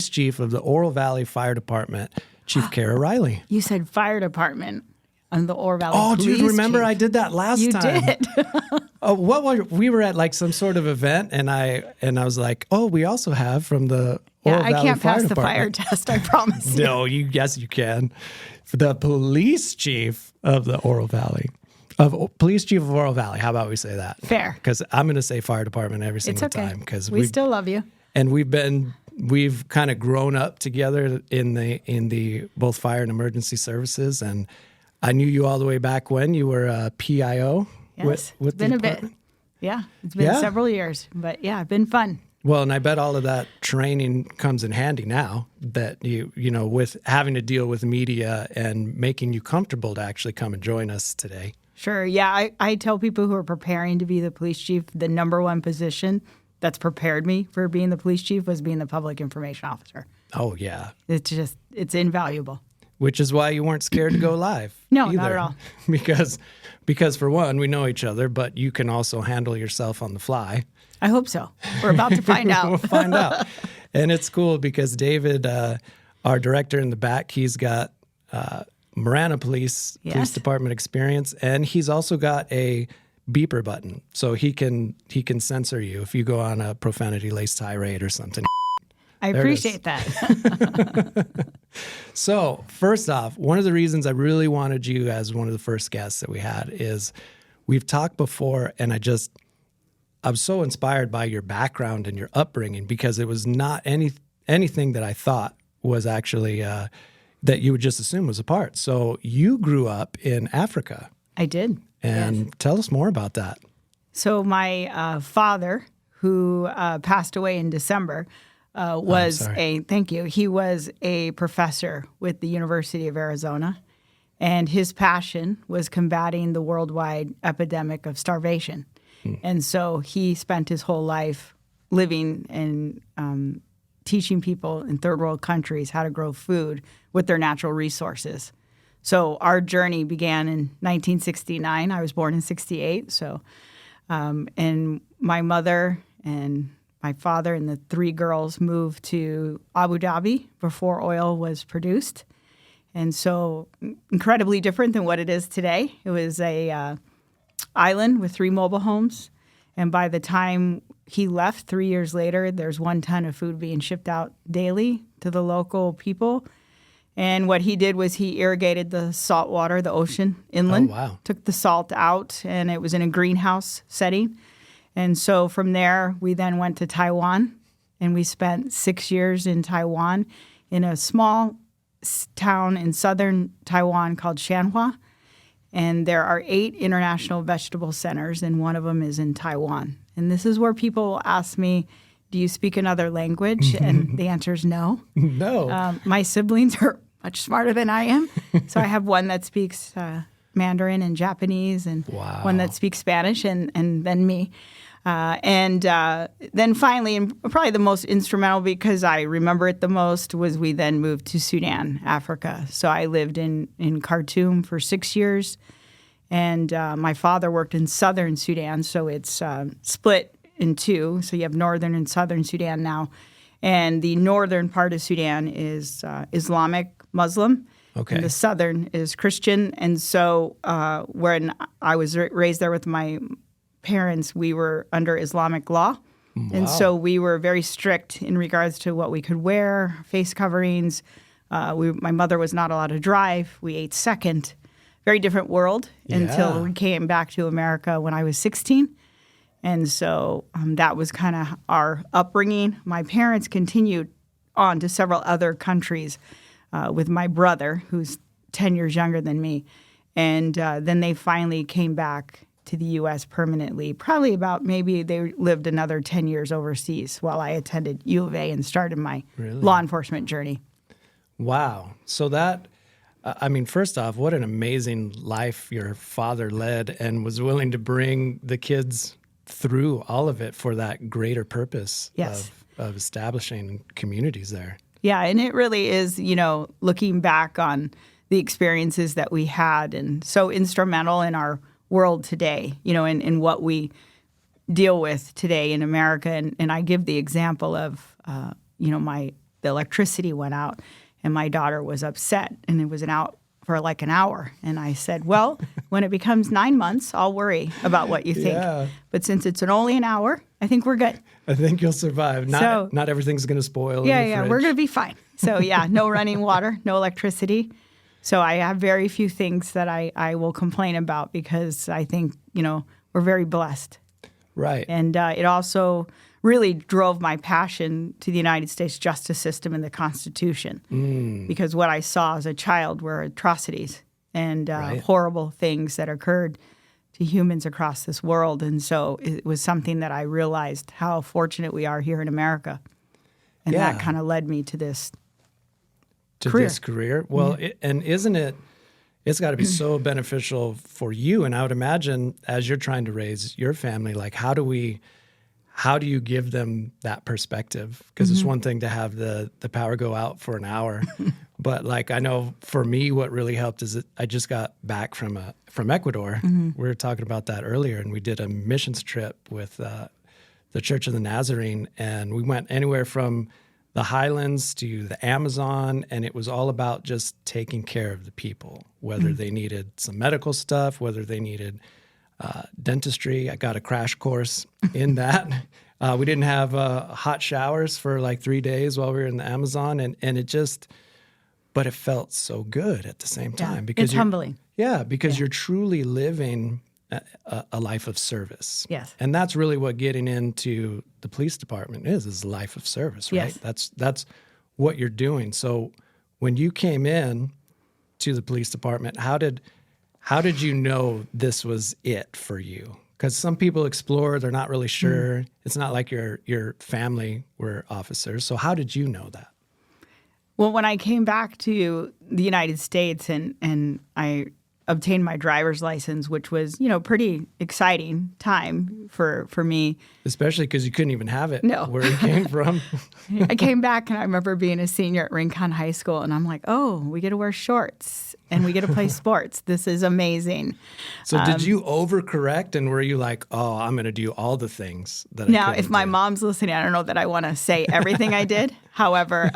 police chief of the Oro Valley Fire Department, Chief Kara Riley. You said fire department on the Oro Valley Oh, Police dude, remember Chief. I did that last time. You did. We were at like some sort of event, and I was like, oh, we also have from the Oro Valley I can't Fire pass the Department. fire test, I promise you. No, yes, you can. The police chief of the Oro Valley. Police chief of Oro Valley. How about we say that? Fair. Because I'm going to say fire department every single It's okay. time. Because we still love you. And we've kind of grown up together in the both fire and emergency services. And I knew you all the way back when you were a PIO. Yes, with it's been the a bit. department. Yeah, it's been several years. But yeah, it's been fun. Well, and I bet all of that training comes in handy now that you know, with having to deal with media and making you comfortable to actually come and join us today. Sure. Yeah, I tell people who are preparing to be the police chief, the number one position that's prepared me for being the police chief was being the public information officer. Oh, yeah. It's invaluable. Which is why you weren't scared to go live. No, either. not at all. Because for one, we know each other, but you can also handle yourself on the fly. I hope so. We're about to find out. We'll find out. And it's cool because David, our director in the back, he's got Marana Police Department experience, and he's also got a beeper button, so he can censor you if you go on a profanity-laced tirade or something. I appreciate that. So first off, one of the reasons I really wanted you as one of the first guests that we had is we've talked before, and I'm so inspired by your background and your upbringing because it was not anything that I thought was actually that you would just assume was a part. So you grew up in Africa. I did. And tell us more about that. So my father, who passed away in December, he was a professor with the University of Arizona, and his passion was combating the worldwide epidemic of starvation. And so he spent his whole life living and teaching people in third world countries how to grow food with their natural resources. So our journey began in 1969. I was born in 68. So, and my mother and my father and the three girls moved to Abu Dhabi before oil was produced. And so incredibly different than what it is today. It was a island with 3 mobile homes. And by the time he left 3 years later, there's 1 ton of food being shipped out daily to the local people. And what he did was he irrigated the salt water, the ocean inland, took the salt out, and it was in a greenhouse setting. And so from there, we then went to Taiwan, and we spent 6 years in Taiwan in a small town in southern Taiwan called Shanhua. And there are 8 international vegetable centers, and one of them is in Taiwan. And this is where people ask me, do you speak another language? And the answer is no. No. My siblings are much smarter than I am. So I have one that speaks Mandarin and Japanese, and one that speaks Spanish, and then me. Then finally, and probably the most instrumental because I remember it the most, was we then moved to Sudan, Africa. So I lived in Khartoum for 6 years, and my father worked in southern Sudan, so it's split in 2. So you have northern and southern Sudan now. And the northern part of Sudan is Islamic Muslim. Okay. And the southern is Christian. And so when I was raised there with my parents, we were under Islamic law. Wow. And so we were very strict in regards to what we could wear, face coverings. My mother was not allowed to drive. We ate second. Very different world until we came back to America when I was 16. And so that was kind of our upbringing. My parents continued on to several other countries with my brother, who's 10 years younger than me. And then they finally came back to the U.S. permanently, probably about maybe they lived another 10 years overseas while I attended U of A and started my law enforcement journey. Wow. So that, first off, what an amazing life your father led and was willing to bring the kids through all of it for that greater purpose of establishing communities there. Yeah, and it really is, looking back on the experiences that we had and so instrumental in our world today, in what we deal with today in America. And I give the example of, my the electricity went out, and my daughter was upset, and it was out for like an hour. And I said, well, when it becomes 9 months, I'll worry about what you think. Yeah. But since it's only an hour, I think we're good. I think you'll survive. Not everything's going to spoil. Yeah, we're going to be fine. So yeah, no running water, no electricity. So I have very few things that I will complain about because I think, we're very blessed. Right. And it also really drove my passion to the United States justice system and the Constitution. Because what I saw as a child were atrocities and horrible things that occurred to humans across this world. And so it was something that I realized how fortunate we are here in America. And that kind of led me to this career. Well, and isn't it, it's got to be so beneficial for you. And I would imagine as you're trying to raise your family, like how do you give them that perspective? Because it's one thing to have the power go out for an hour. But like, I know for me, what really helped is that I just got back from Ecuador. We were talking about that earlier, and we did a missions trip with the Church of the Nazarene, and we went anywhere from the highlands to the Amazon, and it was all about just taking care of the people, whether they needed some medical stuff, whether they needed dentistry. I got a crash course in that. We didn't have hot showers for like 3 days while we were in the Amazon, and it just, but it felt so good at the same time. Because it's humbling. Yeah, because you're truly living a life of service. Yes. And that's really what getting into the police department is a life of service, right? Yes. That's what you're doing. So when you came in to the police department, how did you know this was it for you? Because some people explore, they're not really sure. It's not like your family were officers. So how did you know that? Well, when I came back to the United States and I obtained my driver's license, which was, pretty exciting time for me. Especially because you couldn't even have it where you came from. I came back and I remember being a senior at Rincon High School, and I'm like, oh, we get to wear shorts and we get to play sports. This is amazing. So did you overcorrect, and were you like, oh, I'm going to do all the things that now, if my mom's listening, I don't know that I want to say everything I did. However,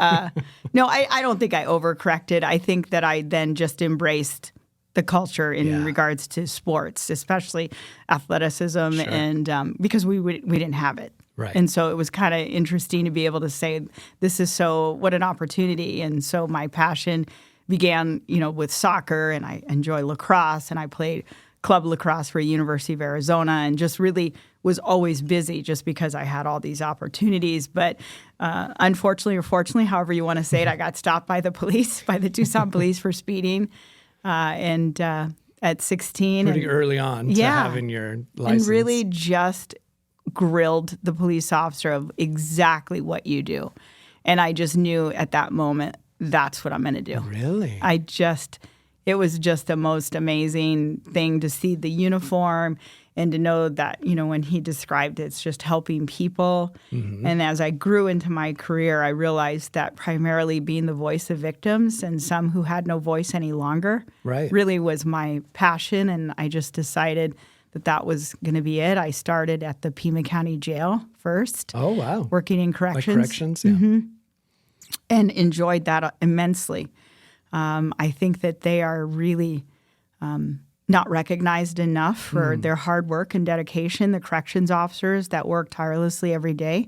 no, I don't think I overcorrected. I think that I then just embraced the culture in regards to sports, especially athleticism, and because we didn't have it. Right. And so it was kind of interesting to be able to say, what an opportunity. And so my passion began, with soccer, and I enjoy lacrosse, and I played club lacrosse for University of Arizona, and just really was always busy just because I had all these opportunities. But unfortunately or fortunately, however you want to say it, I got stopped by the police, by the Tucson police for speeding. And at 16. Pretty early on to having your license. And really just grilled the police officer of exactly what you do. And I just knew at that moment, that's what I'm going to do. Really? It was just the most amazing thing to see the uniform and to know that, when he described it, it's just helping people. And as I grew into my career, I realized that primarily being the voice of victims and some who had no voice any longer really was my passion. And I just decided that was going to be it. I started at the Pima County Jail first. Oh, wow. Working in corrections. Like corrections, yeah. And enjoyed that immensely. I think that they are really not recognized enough for their hard work and dedication, the corrections officers that work tirelessly every day.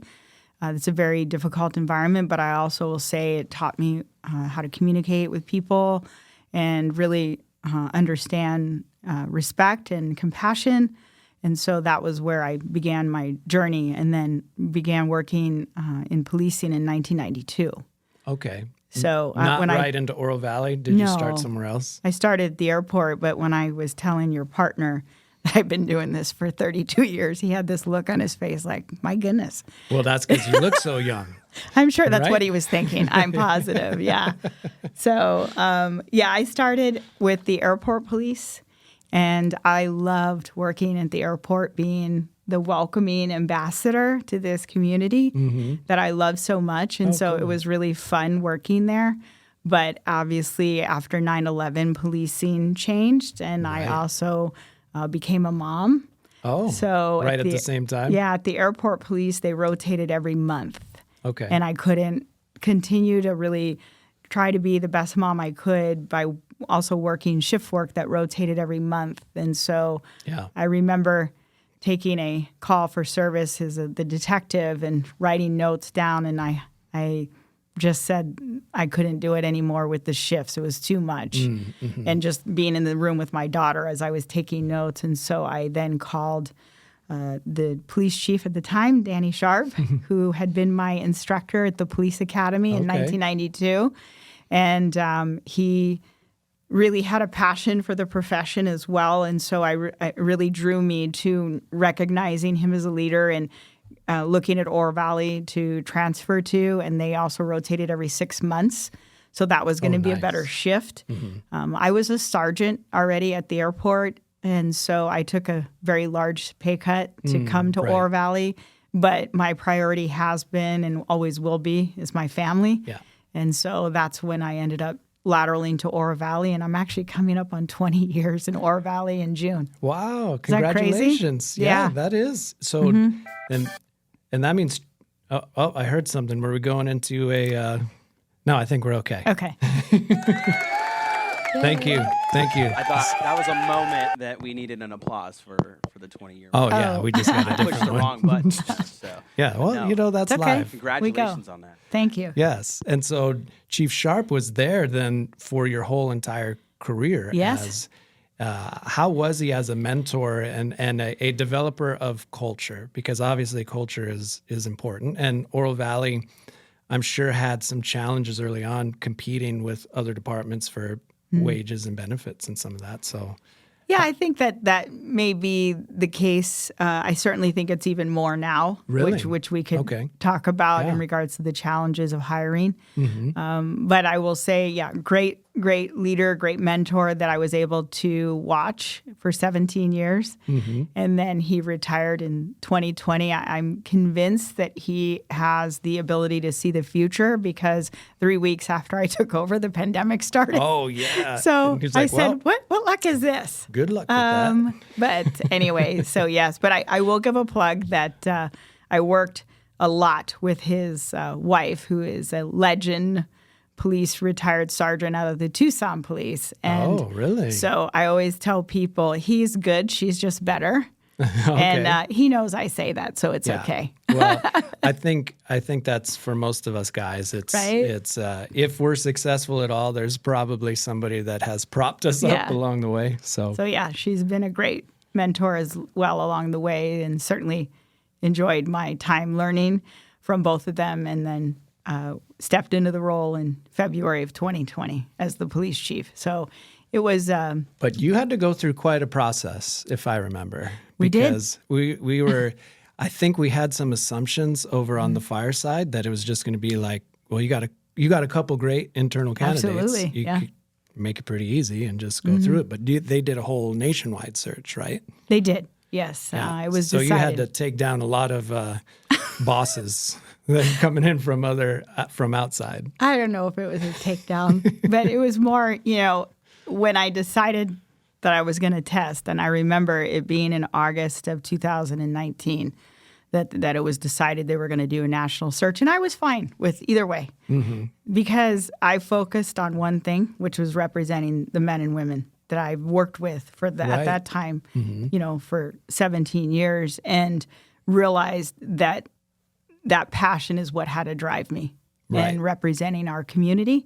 It's a very difficult environment, but I also will say it taught me how to communicate with people and really understand respect and compassion. And so that was where I began my journey, and then began working in policing in 1992. Okay. So not right into Oro Valley? Did you start somewhere else? I started at the airport, but when I was telling your partner that I've been doing this for 32 years, he had this look on his face like, my goodness. Well, that's because you look so young. I'm sure that's what he was thinking. I'm positive, yeah. So, I started with the airport police, and I loved working at the airport, being the welcoming ambassador to this community that I love so much. And so it was really fun working there. But obviously after 9/11, policing changed, and I also became a mom. Oh, so at the same time? Yeah, at the airport police, they rotated every month. Okay. And I couldn't continue to really try to be the best mom I could by also working shift work that rotated every month. And so I remember taking a call for service as the detective and writing notes down, and I just said I couldn't do it anymore with the shifts. It was too much. And just being in the room with my daughter as I was taking notes. And so I then called the police chief at the time, Danny Sharp, who had been my instructor at the police academy in 1992. And he really had a passion for the profession as well. And so it really drew me to recognizing him as a leader and looking at Oro Valley to transfer to. And they also rotated every 6 months. So that was going to be a better shift. I was a sergeant already at the airport. And so I took a very large pay cut to come to Oro Valley. But my priority has been and always will be is my family. Yeah. And so that's when I ended up lateraling to Oro Valley. And I'm actually coming up on 20 years in Oro Valley in June. Wow. Congratulations. Yeah, that is. So, and that means, I heard something. Were we going into a, no, I think we're okay. Okay. Thank you. I thought that was a moment that we needed an applause for the 20-year. Oh, yeah. We just got a different pushed the one. wrong button. So. Yeah, well, that's it's okay. live. Congratulations on that. Thank you. Yes. And so Chief Sharp was there then for your whole entire career. Yes. How was he as a mentor and a developer of culture? Because obviously culture is important. And Oro Valley, I'm sure, had some challenges early on competing with other departments for wages and benefits and some of that. So, yeah, I think that may be the case. I certainly think it's even more now, which we could talk about in regards to the challenges of hiring. But I will say, great leader, great mentor that I was able to watch for 17 years. And then he retired in 2020. I'm convinced that he has the ability to see the future because 3 weeks after I took over, the pandemic started. Oh, yeah. So I said, what luck is this? Good luck with that. But anyway, so yes. But I will give a plug that I worked a lot with his wife, who is a legend police retired sergeant out of the Tucson police. And really? So I always tell people he's good, she's just better. And he knows I say that, so it's okay. Well, I think that's for most of us guys. It's if we're successful at all, there's probably somebody that has propped us up along the way. So yeah, she's been a great mentor as well along the way, and certainly enjoyed my time learning from both of them. And then stepped into the role in February of 2020 as the police chief. So it was. But you had to go through quite a process, if I remember. We did. Because we were, I think we had some assumptions over on the fire side that it was just going to be like, well, you got a couple great internal candidates. Absolutely. You could make it pretty easy and just go through it. But they did a whole nationwide search, right? They did. Yes. It was so decided. You had to take down a lot of bosses that are coming in from outside. I don't know if it was a takedown, but it was more, when I decided that I was going to test, and I remember it being in August of 2019 that it was decided they were going to do a national search, and I was fine with either way because I focused on one thing, which was representing the men and women that I've worked with at that time, for 17 years, and realized that passion is what had to drive me and representing our community.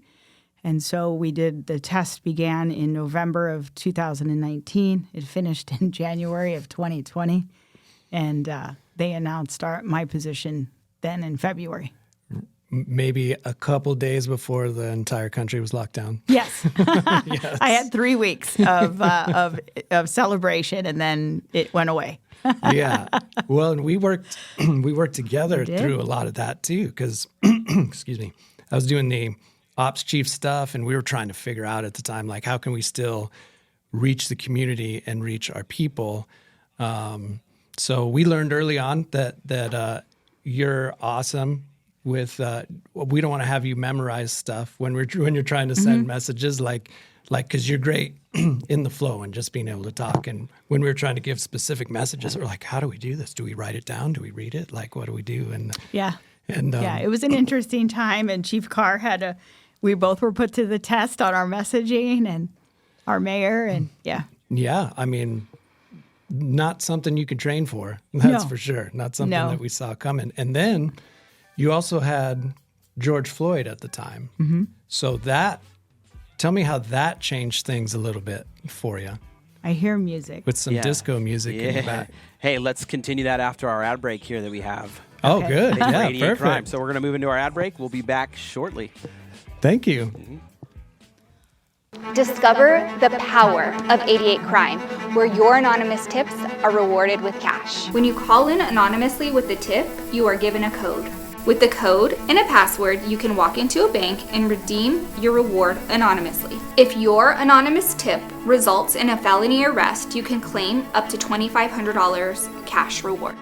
And so the test began in November of 2019. It finished in January of 2020. And they announced my position then in February. Maybe a couple days before the entire country was locked down. Yes. Yes. I had 3 weeks of celebration, and then it went away. Yeah. Well, and we worked together through a lot of that too, because, excuse me, I was doing the ops chief stuff, and we were trying to figure out at the time, like, how can we still reach the community and reach our people? So we learned early on that you're awesome with, we don't want to have you memorize stuff when you're trying to send messages, like, cause you're great in the flow and just being able to talk. And when we were trying to give specific messages, we're like, how do we do this? Do we write it down? Do we read it? Like, what do we do? And And Yeah, it was an interesting time, and Chief Carr we both were put to the test on our messaging, and our mayor, and yeah, I mean, not something you can train for. That's No. for sure. Not something No. that we saw coming. And then you also had George Floyd at the time. Mm-hmm. So tell me how that changed things a little bit for you I hear music. with some disco music in the back. Hey, let's continue that after our ad break here that we have. Oh, Okay. good. Thanks for Yeah, 88 perfect. Crime. So we're going to move into our ad break. We'll be back shortly. Thank you. Discover the power of 88 Crime, where your anonymous tips are rewarded with cash. When you call in anonymously with the tip, you are given a code. With the code and a password, you can walk into a bank and redeem your reward anonymously. If your anonymous tip results in a felony arrest, you can claim up to $2,500 cash reward.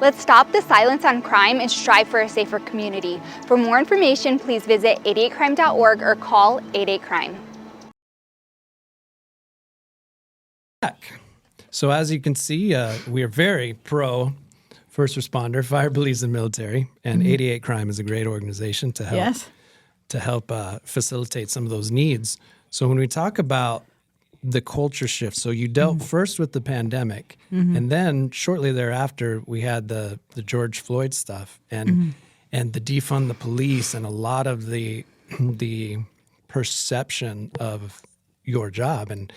Let's stop the silence on crime and strive for a safer community. For more information, please visit 88crime.org or call 88crime. So as you can see, we are very pro first responder. Fire believes in military, and 88 Crime is a great organization to help Yes. facilitate some of those needs. So when we talk about the culture shift, so you dealt first with the pandemic, and then shortly thereafter we had the George Floyd stuff and the defund the police and a lot of the perception of your job. And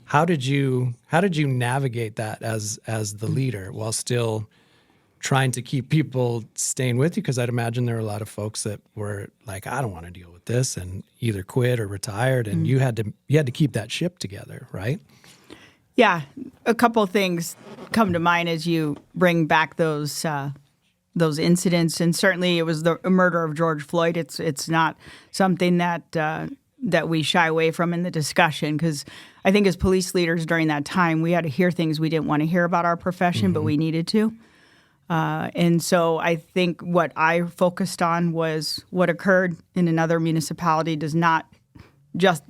how did you navigate that as the leader while still trying to keep people staying with you? Because I'd imagine there were a lot of folks that were like, I don't want to deal with this, and either quit or retired, and you had to keep that ship together, right? Yeah, a couple of things come to mind as you bring back those incidents, and certainly it was the murder of George Floyd. It's not something that we shy away from in the discussion, because I think as police leaders during that time, we had to hear things we didn't want to hear about our profession, but we needed to. And so I think what I focused on was what occurred in another municipality does not just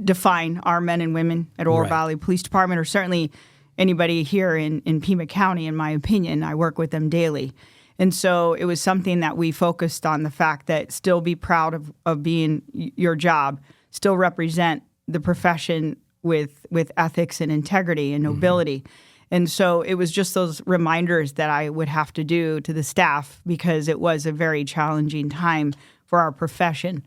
define our men and women at Oro Right. Valley Police Department, or certainly anybody here in Pima County, in my opinion. I work with them daily. And so it was something that we focused on, the fact that still be proud of being your job, still represent the profession with ethics and integrity and nobility. And so it was just those reminders that I would have to do to the staff, because it was a very challenging time for our profession.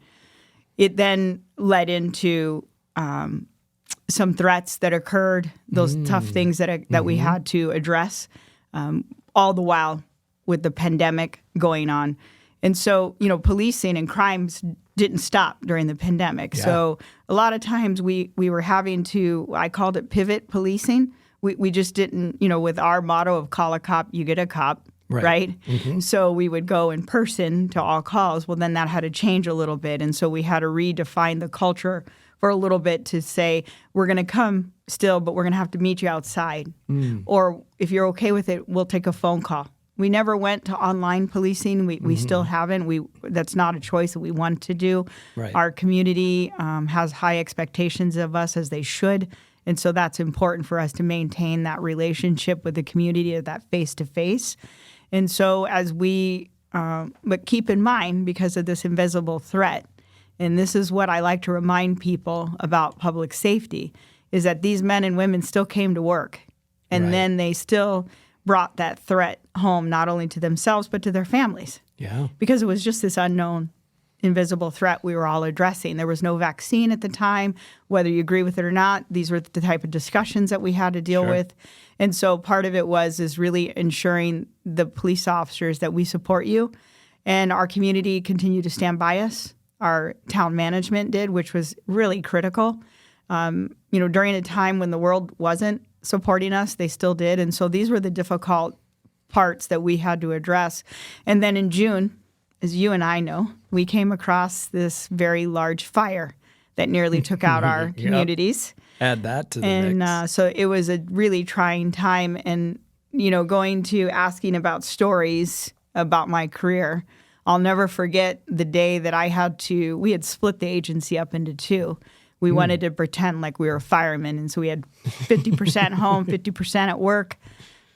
It then led into some threats that occurred, those tough things that we had to address, all the while with the pandemic going on. And so, policing and crimes didn't stop during the pandemic. Yeah. So a lot of times we were having to, I called it pivot policing. We just didn't, with our motto of call a cop, you get a cop, right? So we would go in person to all calls. Well, then that had to change a little bit. And so we had to redefine the culture for a little bit to say, we're going to come still, but we're going to have to meet you outside. Or if you're okay with it, we'll take a phone call. We never went to online policing. We still haven't. That's not a choice that we want to do. Right. Our community has high expectations of us, as they should. And so that's important for us to maintain that relationship with the community, that face-to-face. And so but keep in mind, because of this invisible threat, and this is what I like to remind people about public safety, is that these men and women still came to work. And Right. then they still brought that threat home, not only to themselves, but to their families. Yeah. Because it was just this unknown, invisible threat we were all addressing. There was no vaccine at the time. Whether you agree with it or not, these were the type of discussions that we had to deal with. And so part of it is really ensuring the police officers that we support you, and our community continued to stand by us. Our town management did, which was really critical. During a time when the world wasn't supporting us, they still did. And so these were the difficult parts that we had to address. And then in June, as you and I know, we came across this very large fire that nearly took out our communities. Add that to the mix. And so it was a really trying time. And, going to asking about stories about my career, I'll never forget the day that we had split the agency up into two. We wanted to pretend like we were firemen. And so we had 50% home, 50% at work,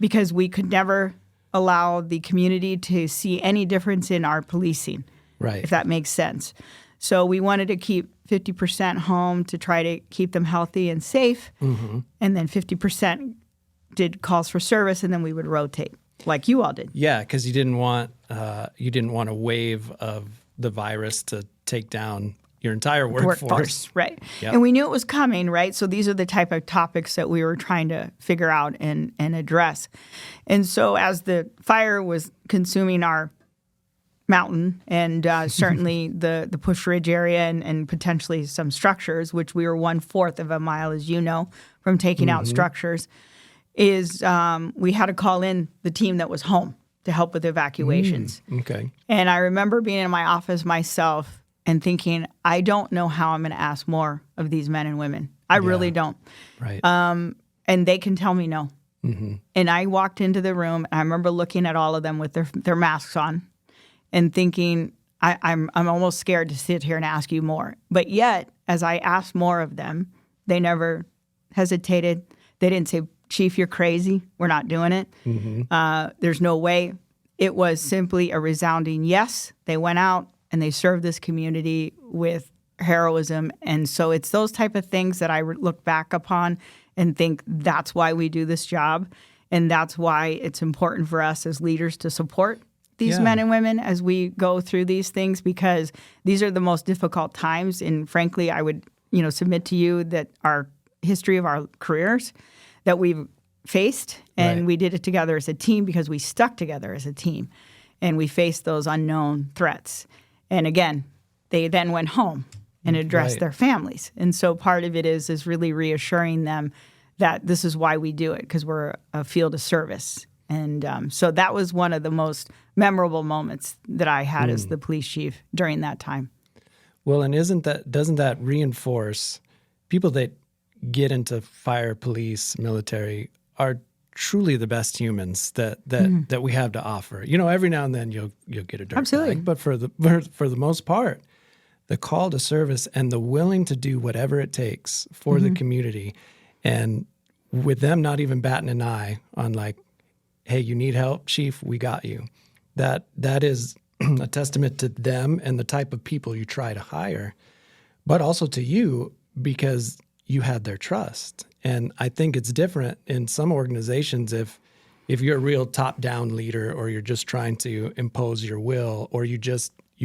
because we could never allow the community to see any difference in our policing, Right. if that makes sense. So we wanted to keep 50% home to try to keep them healthy and safe, and then 50% did calls for service, and then we would rotate like you all did. Yeah, because you didn't want a wave of the virus to take down your entire workforce. Right. Yep. And we knew it was coming, right? So these are the type of topics that we were trying to figure out and address. And so as the fire was consuming our mountain and certainly the Push Ridge area and potentially some structures, which we were 1/4 of a mile, as you know, from taking out structures, is we had to call in the team that was home to help with evacuations. Okay. And I remember being in my office myself and thinking, I don't know how I'm going to ask more of these men and women. I really don't. Right. And they can tell me no. And I walked into the room, and I remember looking at all of them with their masks on and thinking, I'm almost scared to sit here and ask you more. But yet, as I asked more of them, they never hesitated. They didn't say, Chief, you're crazy. We're not doing it. There's no way. It was simply a resounding yes. They went out and they served this community with heroism. And so it's those type of things that I look back upon and think that's why we do this job. And that's why it's important for us as leaders to support these men and women as we go through these things, because these are the most difficult times. And frankly, I would, submit to you that our history of our careers that we've faced, and we did it together as a team because we stuck together as a team, and we faced those unknown threats. And again, they then went home and addressed their families. And so part of it is really reassuring them that this is why we do it, because we're a field of service. And so that was one of the most memorable moments that I had as the police chief during that time. Well, and doesn't that reinforce people that get into fire, police, military are truly the best humans that we have to offer. Every now and then you'll get a dirt bag, but for the most part, the call to service and the willing to do whatever it takes for the community, and with them not even batting an eye on like, hey, you need help, Chief, we got you. That is a testament to them and the type of people you try to hire, but also to you, because you had their trust. And I think it's different in some organizations if you're a real top-down leader, or you're just trying to impose your will, or you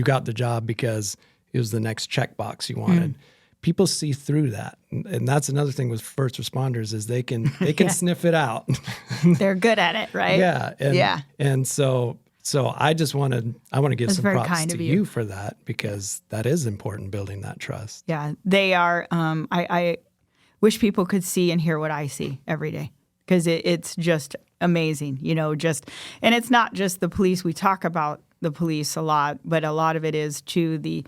got the job because it was the next checkbox you wanted. People see through that. And that's another thing with first responders is they can sniff it out. They're good at it, right? Yeah. And so I want to give some props to you for that, because that is important, building that trust. Yeah, they are. I wish people could see and hear what I see every day, because it's just amazing, and it's not just the police. We talk about the police a lot, but a lot of it is to the,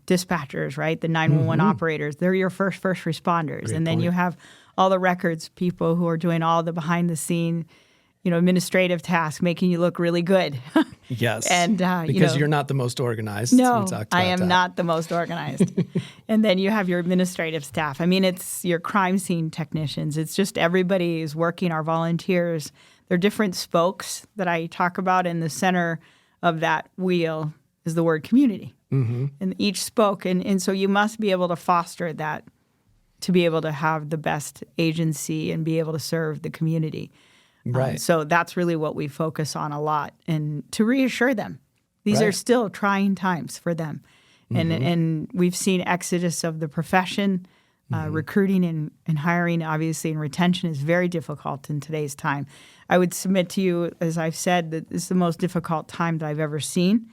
dispatchers, right? The 911 operators. They're your first responders. Great and then point. you have all the records people who are doing all the behind the scene, administrative tasks, making you look really good. Yes. And because you're not the most organized. No, We talked about I am that. not the most organized. And then you have your administrative staff. I mean, it's your crime scene technicians. It's just everybody is working, our volunteers. They're different spokes that I talk about. In the center of that wheel is the word community. And each spoke. And so you must be able to foster that to be able to have the best agency and be able to serve the community. Right. So that's really what we focus on a lot, and to reassure them. These are still trying times for them. And we've seen exodus of the profession. Recruiting and hiring, obviously, and retention is very difficult in today's time. I would submit to you, as I've said, that this is the most difficult time that I've ever seen.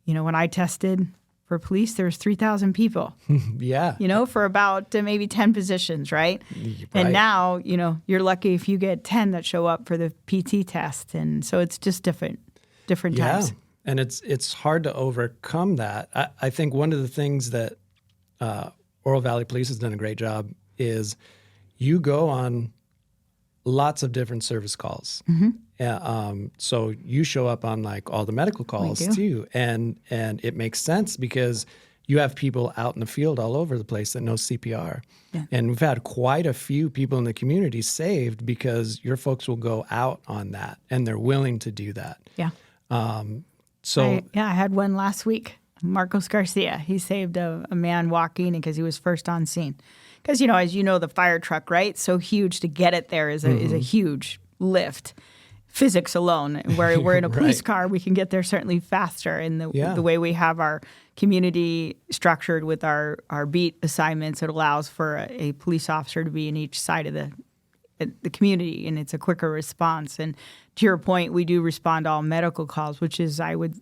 When I tested for police, there was 3,000 people. Yeah. For about maybe 10 positions, right? And now, you're lucky if you get 10 that show up for the PT test. And so it's just different times. Yeah. And it's hard to overcome that. I think one of the things that Oro Valley Police has done a great job is you go on lots of different service calls. So you show up on like all the medical calls too. And it makes sense because you have people out in the field all over the place that know CPR. Yeah. And we've had quite a few people in the community saved because your folks will go out on that and they're willing to do that. Yeah. So I had one last week. Marcos Garcia, he saved a man walking because he was first on scene. Because, as you know, the fire truck, right? So huge to get it there is a huge lift. Physics alone, where we're in a police Right. car, we can get there certainly faster. And the way we have our community structured with our beat assignments, it allows for a police officer to be in each side of the community, and it's a quicker response. And to your point, we do respond to all medical calls, which is, I would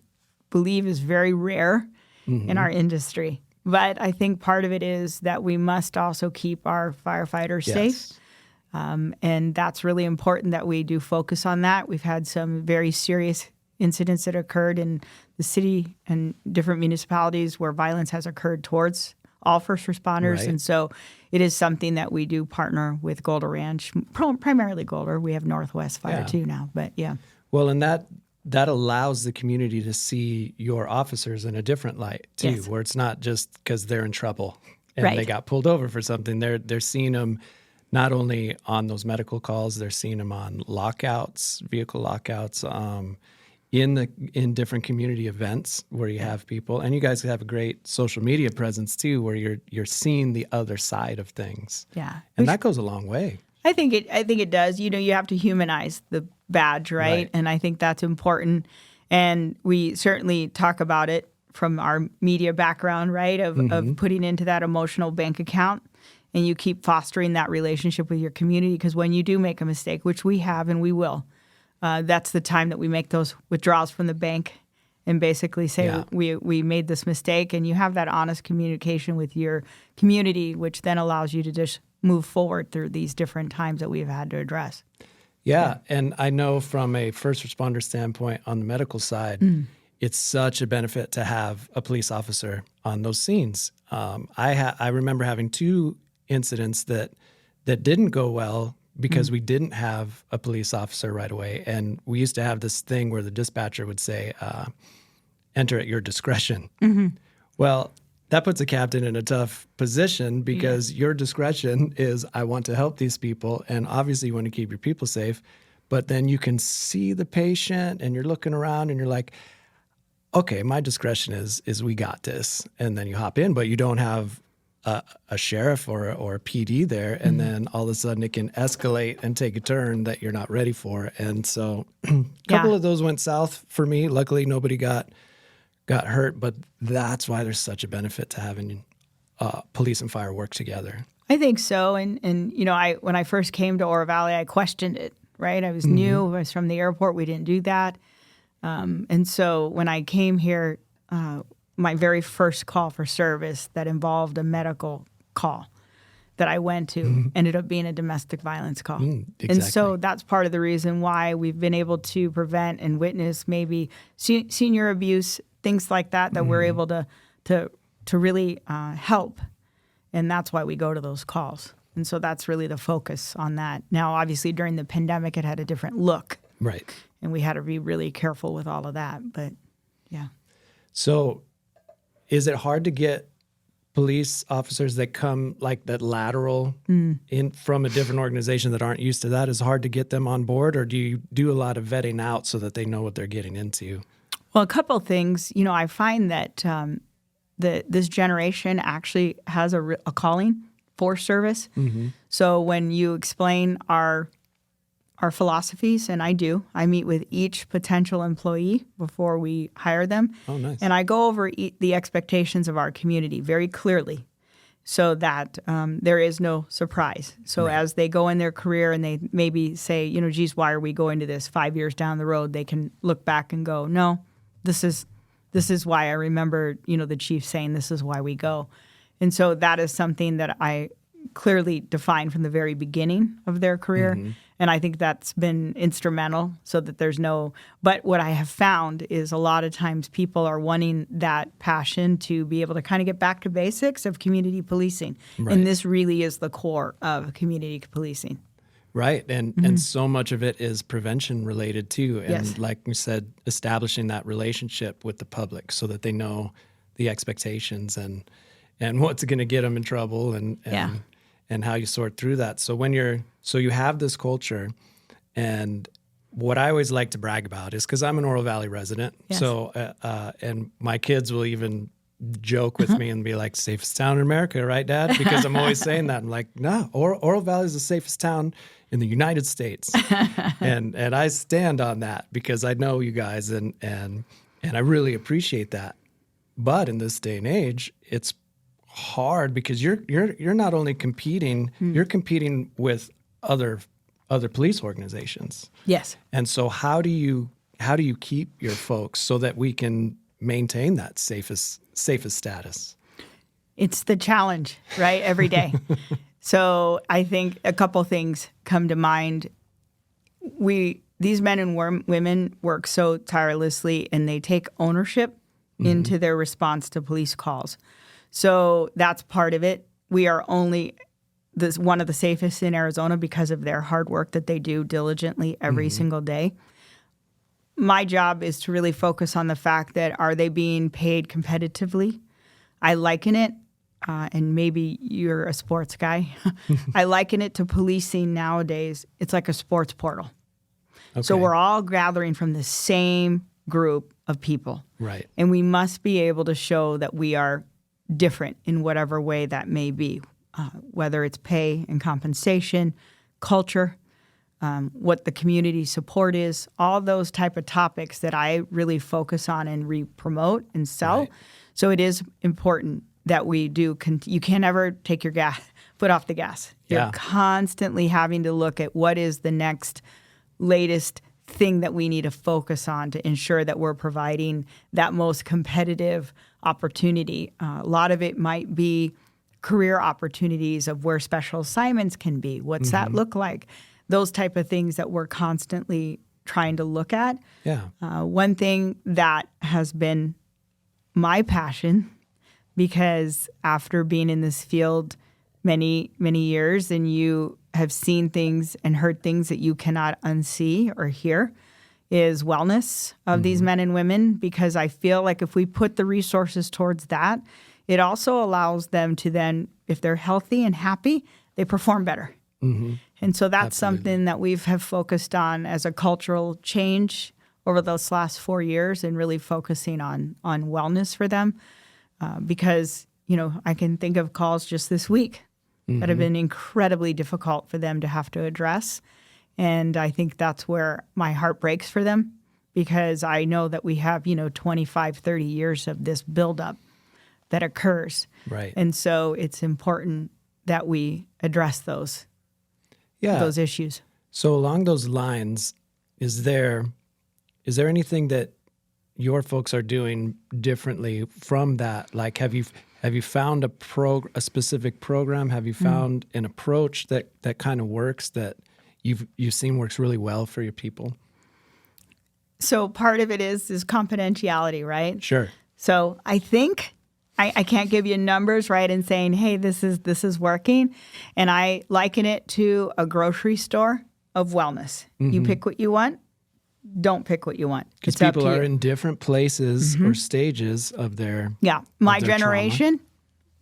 believe, is very rare in our industry. But I think part of it is that we must also keep our firefighters safe. And that's really important that we do focus on that. We've had some very serious incidents that occurred in the city and different municipalities where violence has occurred towards all first responders. Right. And so it is something that we do partner with Golder Ranch, primarily Golder. We have Northwest Fire too now, but yeah. Well, and that allows the community to see your officers in a different light too, Yes. where it's not just because they're in trouble and Right. they got pulled over for something. They're seeing them not only on those medical calls, they're seeing them on lockouts, vehicle lockouts, in different community events where you have people, and you guys have a great social media presence too, where you're seeing the other side of things. Yeah. And that goes a long way. I think it does. You have to humanize the badge, right? Right. And I think that's important. And we certainly talk about it from our media background, right? Of putting into that emotional bank account. And you keep fostering that relationship with your community, because when you do make a mistake, which we have and we will, that's the time that we make those withdrawals from the bank and basically say we made this mistake. And you have that honest communication with your community, which then allows you to just move forward through these different times that we've had to address. Yeah, and I know from a first responder standpoint on the medical side, it's such a benefit to have a police officer on those scenes. I remember having 2 incidents that didn't go well because we didn't have a police officer right away. And we used to have this thing where the dispatcher would say, enter at your discretion. Well, that puts a captain in a tough position because your discretion is, I want to help these people. And obviously you want to keep your people safe. But then you can see the patient and you're looking around and you're like, okay, my discretion is we got this. And then you hop in, but you don't have a sheriff or a PD there. And then all of a sudden it can escalate and take a turn that you're not ready for. And so a couple of those went south for me. Luckily, nobody got hurt, but that's why there's such a benefit to having police and fire work together. I think so. And when I first came to Oro Valley, I questioned it, right? I was new. I was from the airport. We didn't do that. And so when I came here, my very first call for service that involved a medical call that I went to ended up being a domestic violence call. Exactly. And so that's part of the reason why we've been able to prevent and witness maybe senior abuse, things like that we're able to really help. And that's why we go to those calls. And so that's really the focus on that. Now, obviously, during the pandemic, it had a different look. Right. And we had to be really careful with all of that. But, yeah. So is it hard to get police officers that come like that lateral in from a different organization that aren't used to that? Is it hard to get them on board, or do you do a lot of vetting out so that they know what they're getting into? Well, a couple of things. I find that this generation actually has a calling for service. So when you explain our philosophies, and I meet with each potential employee before we hire them. Oh, nice. And I go over the expectations of our community very clearly so that there is no surprise. So as they go in their career and they maybe say, geez, why are we going to this 5 years down the road? They can look back and go, no, this is why I remember, the chief saying this is why we go. And so that is something that I clearly define from the very beginning of their career. And I think that's been instrumental so that there's but what I have found is a lot of times people are wanting that passion to be able to kind of get back to basics of community policing. Right. And this really is the core of community policing. Right. And so much of it is prevention related too. And Yes. like we said, establishing that relationship with the public so that they know the expectations and what's going to get them in trouble and how you sort through that. So you have this culture, and what I always like to brag about is, because I'm an Oro Valley resident, so and my kids will even joke with me and be like, safest town in America, right, Dad? Because I'm always saying that. I'm like, no, Oro Valley is the safest town in the United States. and I stand on that because I know you guys and I really appreciate that. But in this day and age, it's hard because you're not only competing, you're competing with other police organizations. Yes. And so how do you keep your folks so that we can maintain that safest status? It's the challenge, right? Every day. So I think a couple things come to mind. These men and women work so tirelessly, and they take ownership into their response to police calls. So that's part of it. We are only one of the safest in Arizona because of their hard work that they do diligently every single day. My job is to really focus on the fact that, are they being paid competitively? I liken it, and maybe you're a sports guy, I liken it to policing nowadays. It's like a sports portal. Okay. So we're all gathering from the same group of people. Right. And we must be able to show that we are different in whatever way that may be, whether it's pay and compensation, culture, what the community support is, all those type of topics that I really focus on and promote and sell. Right. So it is important that we do. You can't ever take your foot off the gas. You're constantly having to look at what is the next latest thing that we need to focus on to ensure that we're providing that most competitive opportunity. A lot of it might be career opportunities of where special assignments can be. What's that look like? Those type of things that we're constantly trying to look at. Yeah. One thing that has been my passion, because after being in this field many, many years, and you have seen things and heard things that you cannot unsee or hear, is wellness of these men and women. Because I feel like if we put the resources towards that, it also allows them to then, if they're healthy and happy, they perform better. And so that's something that we have focused on as a cultural change over those last 4 years, and really focusing on wellness for them. Because, I can think of calls just this week that have been incredibly difficult for them to have to address. And I think that's where my heart breaks for them, because I know that we have, 25, 30 years of this buildup that occurs. Right. And so it's important that we address those issues. So along those lines, is there anything that your folks are doing differently from that? Like, have you found a specific program? Have you found an approach that kind of works, that you've seen works really well for your people? So part of it is confidentiality, right? Sure. So I think I can't give you numbers, right, and saying, hey, this is working. And I liken it to a grocery store of wellness. You pick what you want. Don't pick what you want. Because people are in different places or stages of their my generation, trauma.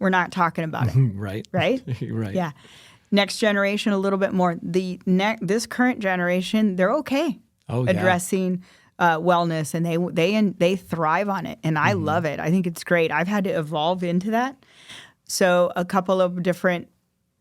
We're not talking about it. Right. Right? Right. Yeah. Next generation, a little bit more. This current generation, they're okay addressing wellness, and they thrive on it, and I love it. I think it's great. I've had to evolve into that. So a couple of different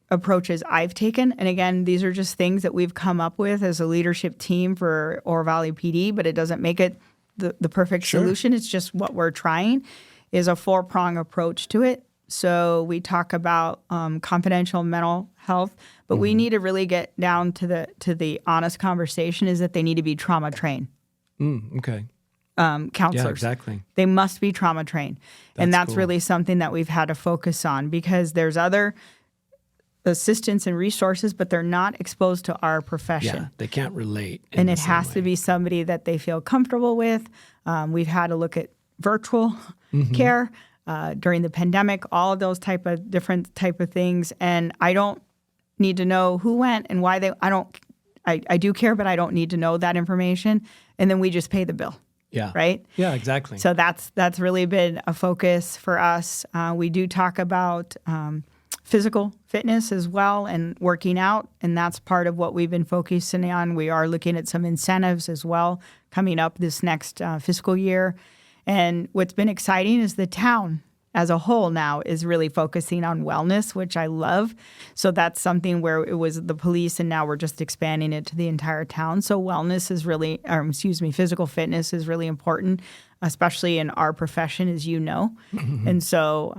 approaches I've taken, and again, these are just things that we've come up with as a leadership team for Oro Valley PD, but it doesn't make it the perfect solution. It's just what we're trying, is a 4-prong approach to it. So we talk about confidential mental health, but we need to really get down to the honest conversation, is that they need to be trauma trained. Okay. Counselors. Yeah, exactly. They must be trauma trained. And that's cool. Really something that we've had to focus on, because there's other assistance and resources, but they're not exposed to our profession. Yeah, they can't relate. And it has to be somebody that they feel comfortable with. We've had to look at virtual care during the pandemic, all of those different type of things. And I don't need to know who went and why I do care, but I don't need to know that information. And then we just pay the bill. Yeah. Right? Yeah, exactly. So that's really been a focus for us. We do talk about physical fitness as well and working out, and that's part of what we've been focusing on. We are looking at some incentives as well coming up this next fiscal year. And what's been exciting is the town as a whole now is really focusing on wellness, which I love. So that's something where it was the police, and now we're just expanding it to the entire town. So wellness is really, physical fitness is really important, especially in our profession, as you know. And so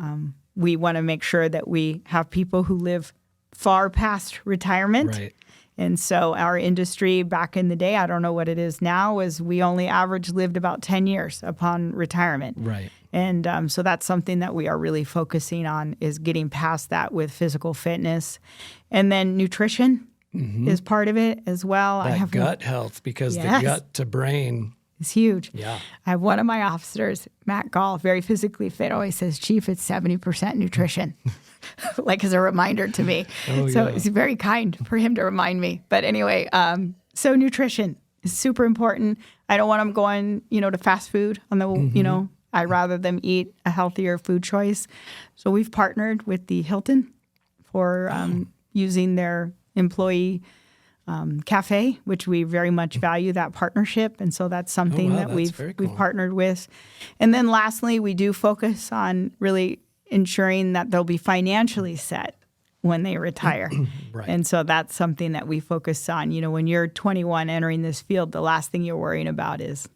we want to make sure that we have people who live far past retirement. Right. And so our industry back in the day, I don't know what it is now, is we only average lived about 10 years upon retirement. Right. And so that's something that we are really focusing on, is getting past that with physical fitness. And then nutrition is part of it as well. That gut health, because the gut to brain is huge. Yeah. I have one of my officers, Matt Gall, very physically fit, always says, Chief, it's 70% nutrition, like as a reminder to me. So it's very kind for him to remind me. But anyway, so nutrition is super important. I don't want them going, to fast food on the, I'd rather them eat a healthier food choice. So we've partnered with the Hilton for using their employee cafe, which we very much value that partnership. And so that's something that we've partnered with. And then lastly, we do focus on really ensuring that they'll be financially set when they retire. Right. And so that's something that we focus on. When you're 21 entering this field, the last thing you're worrying about is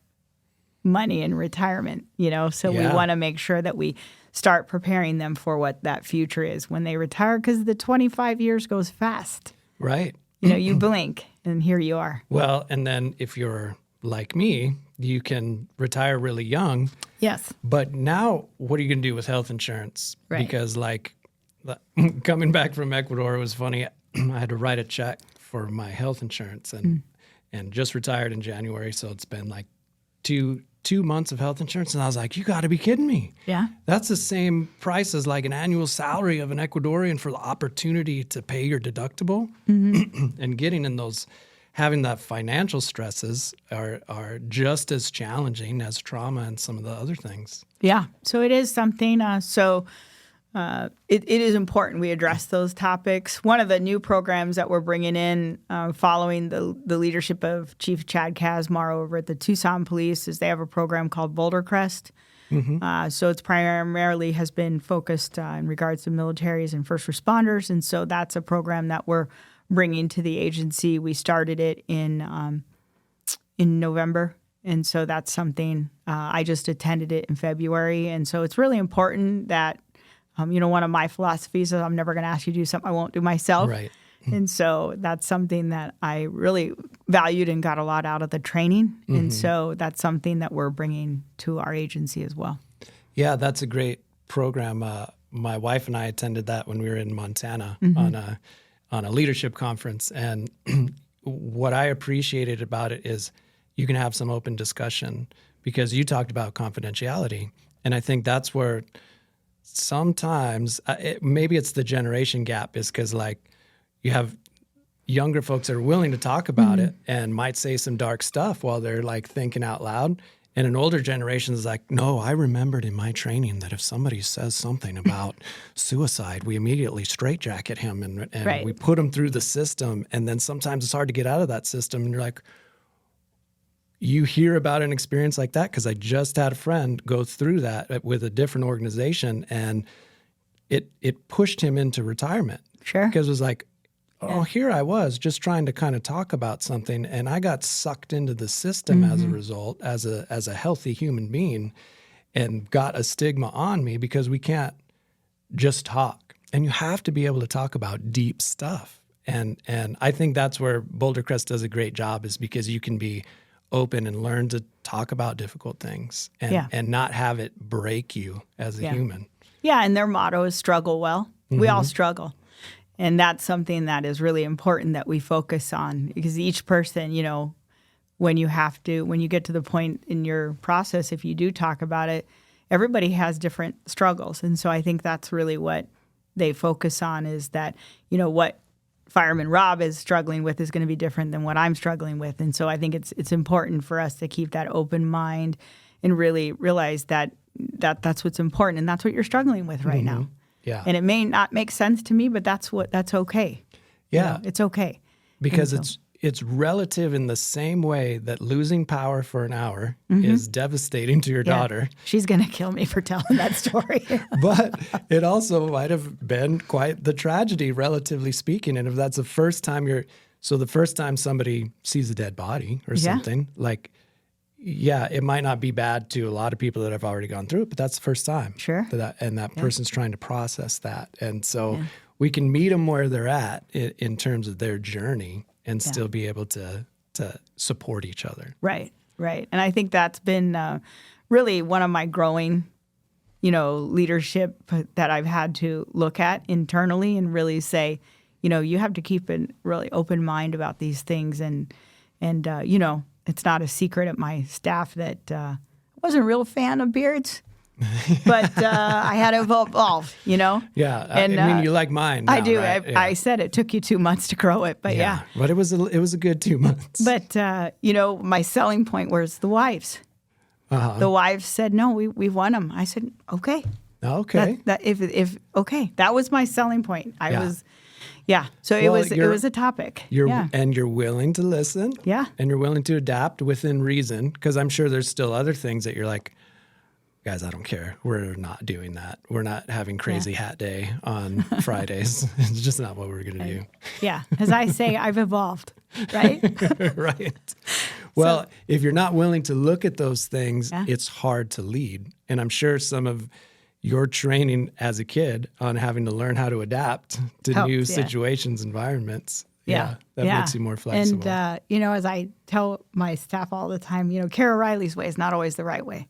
money in retirement, So we want to make sure that we start preparing them for what that future is when they retire, because the 25 years goes fast. Right. You blink and here you are. Well, and then if you're like me, you can retire really young. Yes. But now what are you going to do with health insurance? Right. Because coming back from Ecuador, it was funny. I had to write a check for my health insurance and just retired in January. So it's been like two months of health insurance. And I was like, you got to be kidding me. Yeah. That's the same price as like an annual salary of an Ecuadorian for the opportunity to pay your deductible. And getting in those, having that financial stresses are just as challenging as trauma and some of the other things. Yeah. So it is something. It is important we address those topics. One of the new programs that we're bringing in following the leadership of Chief Chad Kazmar over at the Tucson Police is they have a program called Boulder Crest. So it's primarily has been focused in regards to militaries and first responders. And so that's a program that we're bringing to the agency. We started it in November. And so that's something I just attended it in February. And so it's really important that one of my philosophies is I'm never going to ask you to do something I won't do myself. Right. And so that's something that I really valued and got a lot out of the training. And so that's something that we're bringing to our agency as well. Yeah, that's a great program. My wife and I attended that when we were in Montana on a leadership conference. And what I appreciated about it is you can have some open discussion because you talked about confidentiality. And I think that's where sometimes maybe it's the generation gap is because you have younger folks that are willing to talk about it and might say some dark stuff while they're thinking out loud. And an older generation is like, no, I remembered in my training that if somebody says something about suicide, we immediately straitjacket him and we put him through the system. And then sometimes it's hard to get out of that system. And you're like, you hear about an experience like that because I just had a friend go through that with a different organization, and it pushed him into retirement. Sure. Because it was like, here I was just trying to kind of talk about something, and I got sucked into the system as a result, as a healthy human being, and got a stigma on me because we can't just talk. And you have to be able to talk about deep stuff. And I think that's where Boulder Crest does a great job, is because you can be open and learn to talk about difficult things and not have it break you as a human. Yeah, and their motto is struggle well. We all struggle. And that's something that is really important that we focus on, because each person, when you get to the point in your process, if you do talk about it, everybody has different struggles. And so I think that's really what they focus on, is that, what fireman Robb is struggling with is going to be different than what I'm struggling with. And so I think it's important for us to keep that open mind and really realize that that's what's important, and that's what you're struggling with right now. Yeah. And it may not make sense to me, but that's okay. Yeah. It's okay. Because it's relative in the same way that losing power for an hour is devastating to your daughter. She's going to kill me for telling that story. But it also might have been quite the tragedy, relatively speaking. And if that's the first time the first time somebody sees a dead body or something, like, yeah, it might not be bad to a lot of people that have already gone through it, but that's the first time. Sure. That person's trying to process that. And so we can meet them where they're at in terms of their journey and still be able to support each other. Right. And I think that's been really one of my growing, leadership that I've had to look at internally and really say, you have to keep a really open mind about these things. And it's not a secret at my staff that I wasn't a real fan of beards. But I had to evolve, Yeah, And, I mean, you like mine now, I do. right? I said it took you 2 months to grow it, but yeah. But it was a good 2 months. But, my selling point was the wives. The wives said, no, we won them. I said, okay. Okay. That was my selling point. So Well, it was a topic. And you're willing to listen. Yeah. And you're willing to adapt within reason, because I'm sure there's still other things that you're like, guys, I don't care. We're not doing that. We're not having crazy hat day on Fridays. It's just not what we're going to do. Yeah. As I say, I've evolved, right? Right. Well, if you're not willing to look at those things, it's hard to lead. And I'm sure some of your training as a kid on having to learn how to adapt to new situations, environments. That makes you more flexible. And, as I tell my staff all the time, Kara Riley's way is not always the right way.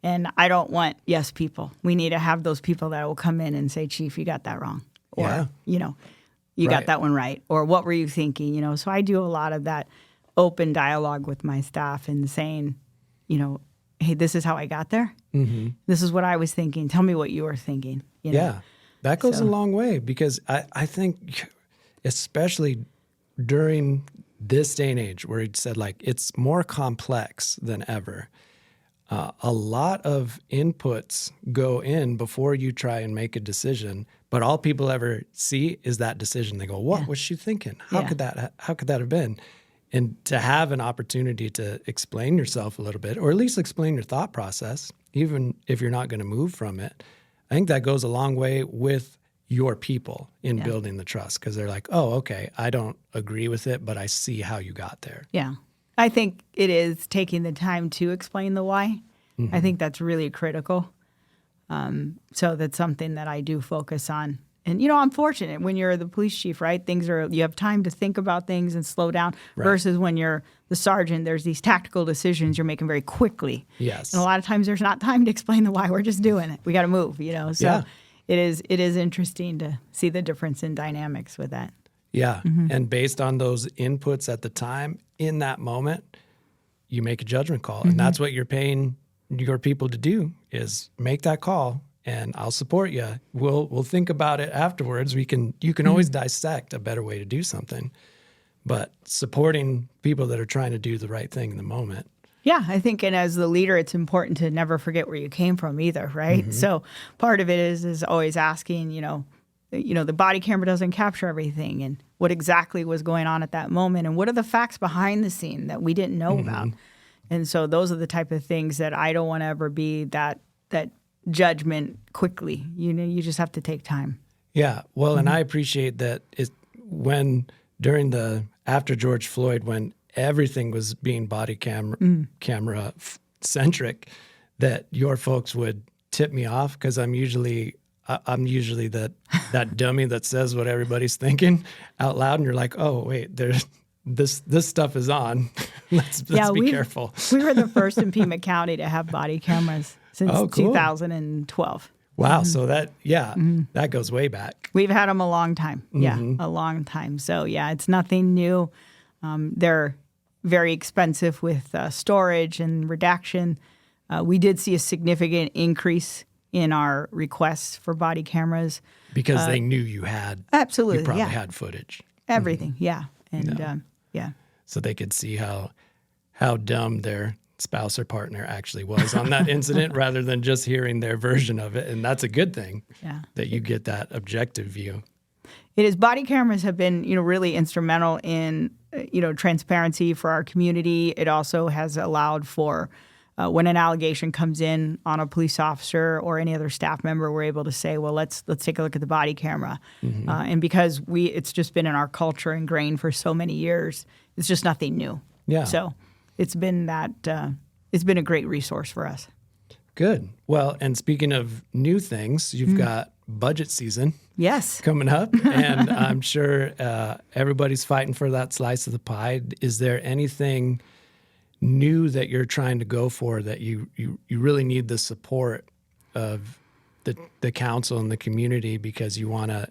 And I don't want yes people. We need to have those people that will come in and say, Chief, you got that wrong. Or, you got that one right. Or what were you thinking? So I do a lot of that open dialogue with my staff and saying, hey, this is how I got there. Mm-hmm. This is what I was thinking. Tell me what you were thinking. Yeah, that goes a long way, because I think especially during this day and age where it said like it's more complex than ever. A lot of inputs go in before you try and make a decision, but all people ever see is that decision. They go, "What was she thinking? How could that have been?" And to have an opportunity to explain yourself a little bit, or at least explain your thought process, even if you're not going to move from it, I think that goes a long way with your people in building the trust, because they're like, "Oh, okay, I don't agree with it, but I see how you got there." Yeah. I think it is taking the time to explain the why. I think that's really critical. So that's something that I do focus on. And, I'm fortunate when you're the police chief, right? You have time to think about things and slow down versus when you're the sergeant, there's these tactical decisions you're making very quickly. Yes. And a lot of times there's not time to explain the why. We're just doing it. We got to move, So it is interesting to see the difference in dynamics with that. Yeah. And based on those inputs at the time, in that moment, you make a judgment call. And that's what you're paying your people to do, is make that call, and I'll support you. We'll think about it afterwards. You can always dissect a better way to do something, but supporting people that are trying to do the right thing in the moment. Yeah, I think, and as the leader, it's important to never forget where you came from either, right? So part of it is always asking, the body camera doesn't capture everything, and what exactly was going on at that moment, and what are the facts behind the scene that we didn't know about. And so those are the type of things that I don't want to ever be that judgment quickly. You just have to take time. Yeah. Well, and I appreciate that after George Floyd, when everything was being body camera centric, that your folks would tip me off, because I'm usually that dummy that says what everybody's thinking out loud, and you're like, oh wait, this stuff is on. let's be careful. We were the first in Pima County to have body cameras since 2012. Wow, so that goes way back. We've had them a long time. Yeah, a long time. So it's nothing new. They're very expensive with storage and redaction. We did see a significant increase in our requests for body cameras. Because they knew you had. Absolutely, you probably had footage. everything. Yeah. And yeah. So they could see how dumb their spouse or partner actually was on that incident rather than just hearing their version of it. And that's a good thing that you get that objective view. It is. Body cameras have been, really instrumental in, transparency for our community. It also has allowed for when an allegation comes in on a police officer or any other staff member, we're able to say, well, let's take a look at the body camera. And because it's just been in our culture ingrained for so many years, it's just nothing new. Yeah. So it's been it's been a great resource for us. Good. Well, and speaking of new things, you've got budget season. Yes. Coming up, and I'm sure everybody's fighting for that slice of the pie. Is there anything new that you're trying to go for that you really need the support of the council and the community because you want to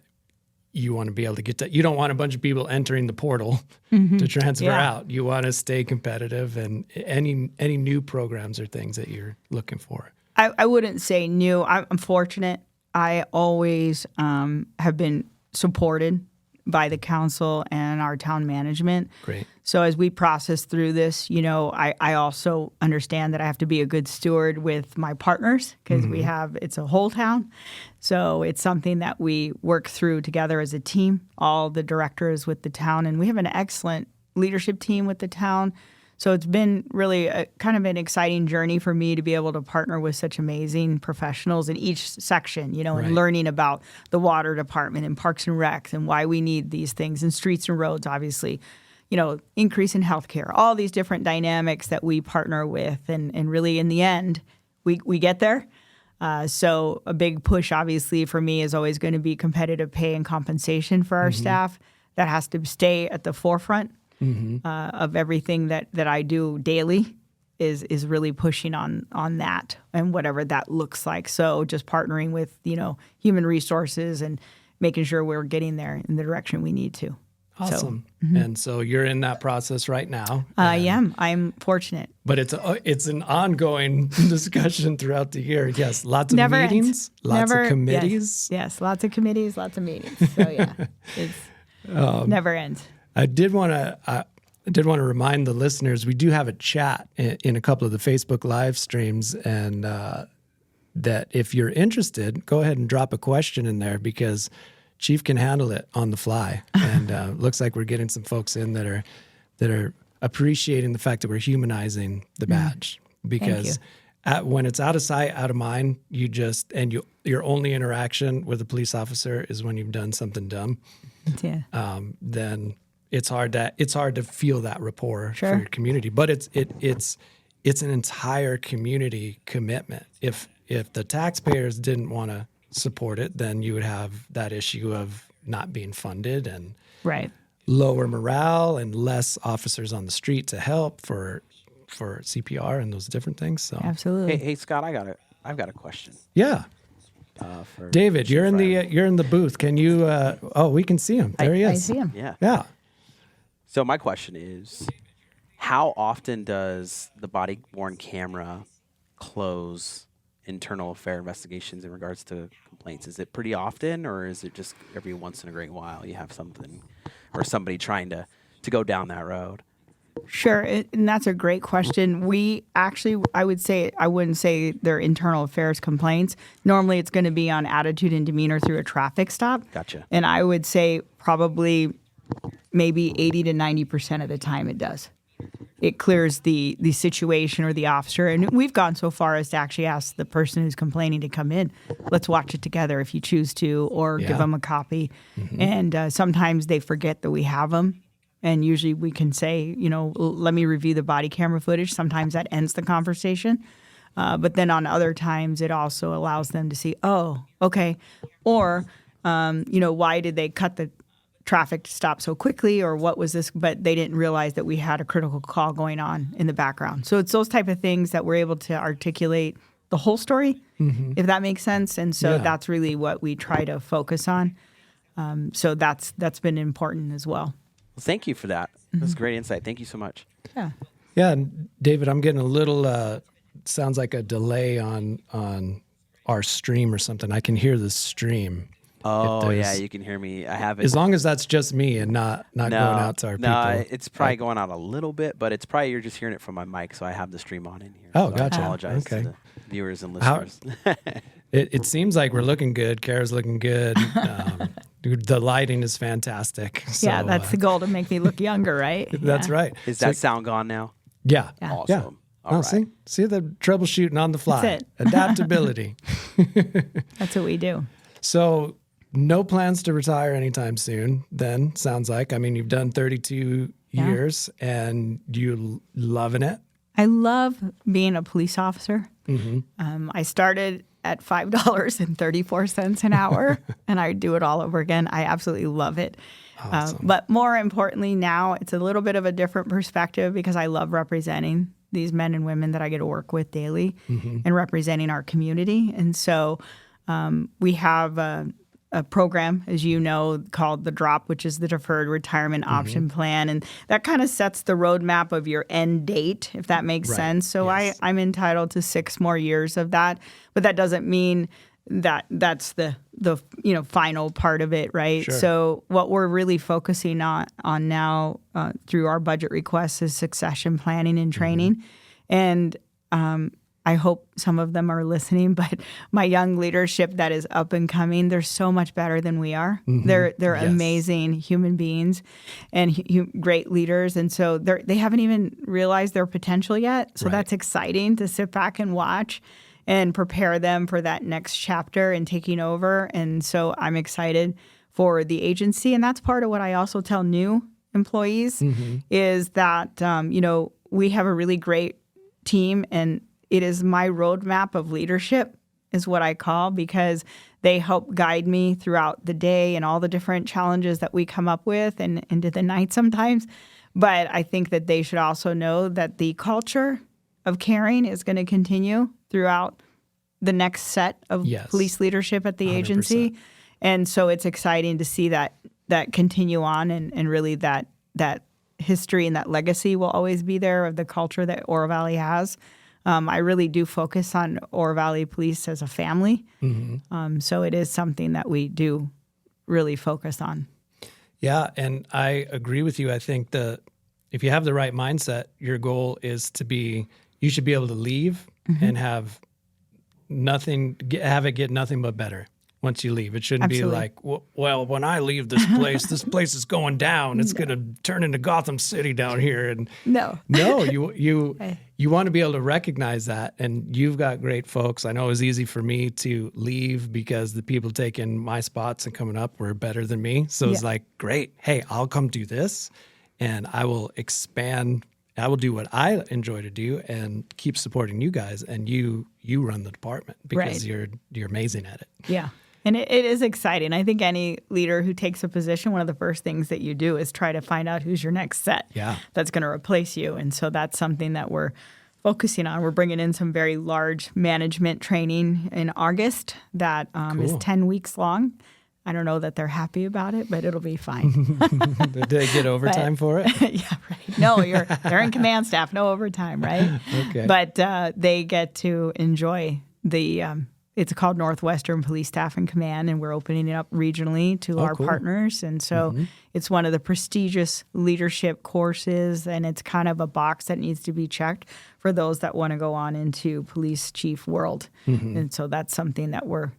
be able to get that? You don't want a bunch of people entering the portal to transfer out. You want to stay competitive, and any new programs or things that you're looking for. I wouldn't say new. I'm fortunate. I always have been supported by the council and our town management. Great. So as we process through this, I also understand that I have to be a good steward with my partners because it's a whole town. So it's something that we work through together as a team, all the directors with the town. And we have an excellent leadership team with the town. So it's been really kind of an exciting journey for me to be able to partner with such amazing professionals in each section, and learning about the water department and parks and recs and why we need these things, and streets and roads, obviously, increase in healthcare, all these different dynamics that we partner with. And really in the end, we get there. So a big push, obviously, for me is always going to be competitive pay and compensation for our staff. That has to stay at the forefront. Of everything that I do daily is really pushing on that and whatever that looks like. So just partnering with, human resources and making sure we're getting there in the direction we need to. Awesome. And so you're in that process right now. I am. I'm fortunate. But it's an ongoing discussion throughout the year. Yes, lots of Never meetings, ends. lots of committees. Yes, lots of committees, lots of meetings. So yeah, it's never ends. I did want to remind the listeners we do have a chat in a couple of the Facebook live streams, and that if you're interested, go ahead and drop a question in there because Chief can handle it on the fly. And looks like we're getting some folks in that are appreciating the fact that we're humanizing the badge because when it's out of sight, out of mind, your only interaction with a police officer is when you've done something dumb. Yeah. Then it's hard to feel that rapport Sure. for your community, but it's an entire community commitment. If the taxpayers didn't want to support it, then you would have that issue of not being funded and lower morale and less officers on the street to help for CPR and those different things. So Absolutely. Hey, Scott, I've got a question. Yeah. For David, Chief you're in Riley. the booth. Can you? We can see him. There he is. I see him. Yeah. Yeah. So my question is, how often does the body-worn camera close internal affair investigations in regards to complaints? Is it pretty often, or is it just every once in a great while you have something or somebody trying to go down that road? Sure, and that's a great question. We actually, I wouldn't say they're internal affairs complaints. Normally it's going to be on attitude and demeanor through a traffic stop. Gotcha. And I would say probably maybe 80 to 90% of the time it does. It clears the situation or the officer. And we've gone so far as to actually ask the person who's complaining to come in. Let's watch it together if you choose to, or give them a copy. And sometimes they forget that we have them. And usually we can say, let me review the body camera footage. Sometimes that ends the conversation. But then on other times, it also allows them to see, oh, okay. Or, why did they cut the traffic stop so quickly, or what was this? But they didn't realize that we had a critical call going on in the background. So it's those type of things that we're able to articulate the whole story, if that makes sense. And so that's really what we try to focus on. So that's been important as well. Well, thank you for that. That's great insight. Thank you so much. Yeah. Yeah, and David, I'm getting a little sounds like a delay on our stream or something. I can hear the stream. Oh yeah, there's- you can hear me. I have it. As long as that's just me and not going out to our people. It's probably going out a little bit, but it's probably you're just hearing it from my mic, so I have the stream on in here. Oh, so gotcha. I apologize Okay. to the viewers and How- listeners. It seems like we're looking good. Kara's looking good. The lighting is fantastic. So, yeah, that's the goal, to make me look younger, right? that's Yeah. right. Is that sound gone now? Yeah. Yeah. Awesome. Yeah. All right. See the troubleshooting on the fly. That's it. Adaptability. That's what we do. So no plans to retire anytime soon then, sounds like. I mean, you've done 32 Yeah. years and you loving it. I love being a police officer. Mm-hmm. I started at $5.34 an hour, and I do it all over again. I absolutely love it. Awesome. But more importantly, now it's a little bit of a different perspective because I love representing these men and women that I get to work with daily and representing our community. And so we have a program, as you know, called the DROP, which is the Deferred Retirement Option Plan. And that kind of sets the roadmap of your end date, if that makes Right. sense. So Yes. I'm entitled to 6 more years of that. But that doesn't mean that that's the final part of it, right? Sure. So what we're really focusing on now through our budget requests is succession planning and training. And I hope some of them are listening, but my young leadership that is up and coming, they're so much better than we are. They're Yes. amazing human beings and great leaders. And so they haven't even realized their potential yet. So Right. that's exciting to sit back and watch and prepare them for that next chapter and taking over. And so I'm excited for the agency. And that's part of what I also tell new employees is that, we have a really great team, and it is my roadmap of leadership is what I call, because they help guide me throughout the day and all the different challenges that we come up with and into the night sometimes. But I think that they should also know that the culture of caring is going to continue throughout the next set of Yes. police leadership at the 100%. agency. And so it's exciting to see that continue on, and really that history and that legacy will always be there of the culture that Oro Valley has. I really do focus on Oro Valley Police as a family. So it is something that we do really focus on. Yeah, and I agree with you. I think that if you have the right mindset, your goal is you should be able to leave and have it get nothing but better once you leave. It shouldn't Absolutely. be like, well, when I leave this place is going down. It's going to turn into Gotham City down here. And No. no, you want to be able to recognize that, and you've got great folks. I know it was easy for me to leave because the people taking my spots and coming up were better than me. So it's Yeah. like, great. Hey, I'll come do this, and I will expand. I will do what I enjoy to do and keep supporting you guys. And you run the department because Right. you're amazing at it. Yeah. And it is exciting. I think any leader who takes a position, one of the first things that you do is try to find out who's your next set Yeah. that's going to replace you. And so that's something that we're focusing on. We're bringing in some very large management training in August that is Cool. 10 weeks long. I don't know that they're happy about it, but it'll be fine. Did they get overtime for it? Yeah, right. No, they're in command staff, no overtime, right? Okay. But they get to enjoy the. It's called Northwestern Police Staff and Command, and we're opening it up regionally to our cool. partners. And so it's one of the prestigious leadership courses, and it's kind of a box that needs to be checked for those that want to go on into police chief world. And so that's something that we're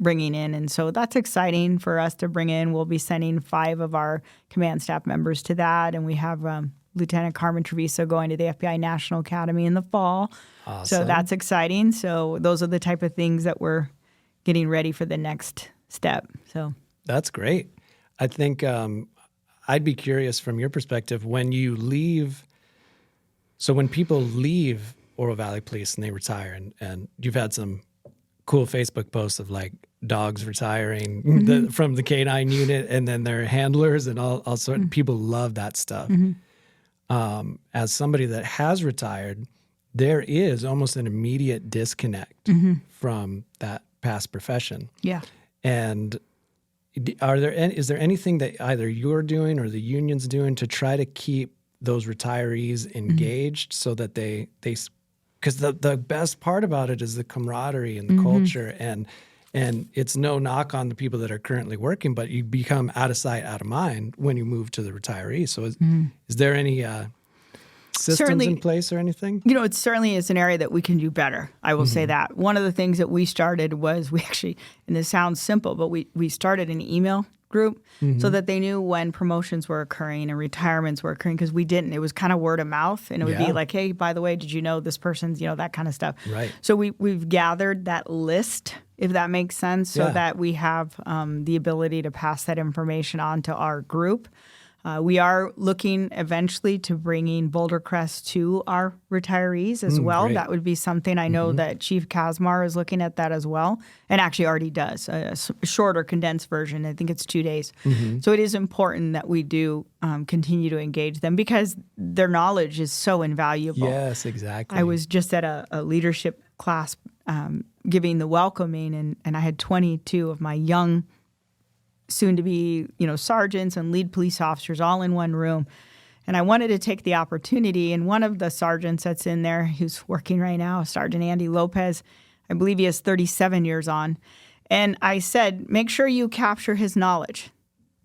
bringing in. And so that's exciting for us to bring in. We'll be sending 5 of our command staff members to that. And we have Lieutenant Carmen Treviso going to the FBI National Academy in the fall. Awesome. So that's exciting. So those are the type of things that we're getting ready for the next step. So That's great. I think I'd be curious from your perspective when you leave. So when people leave Oro Valley Police and they retire, and you've had some cool Facebook posts of like dogs retiring from the K-9 unit, and then their handlers and all sorts. People love that stuff. As somebody that has retired, there is almost an immediate disconnect from that past profession. yeah. And is there anything that either you're doing or the union's doing to try to keep those retirees engaged so that they because the best part about it is the camaraderie and the culture, and And it's no knock on the people that are currently working, but you become out of sight, out of mind when you move to the retiree. So is there any systems Certainly, in place or anything? It certainly is an area that we can do better. I will say that. One of the things that we started was we actually, and this sounds simple, but we started an email group so that they knew when promotions were occurring and retirements were occurring, because we didn't. It was kind of word of mouth, and it would be like, hey, by the way, did you know this person's, that kind of stuff. Right. So we've gathered that list, if that makes sense, so that we have the ability to pass that information on to our group. We are looking eventually to bringing Boulder Crest to our retirees as well. Great. That would be something I know that Chief Kazmar is looking at that as well, and actually already does a shorter, condensed version. I think it's 2 days. So it is important that we do continue to engage them because their knowledge is so invaluable. Yes, exactly. I was just at a leadership class giving the welcoming, and I had 22 of my young soon to be, sergeants and lead police officers all in one room. And I wanted to take the opportunity. And one of the sergeants that's in there, who's working right now, Sergeant Andy Lopez, I believe he has 37 years on. And I said, make sure you capture his knowledge.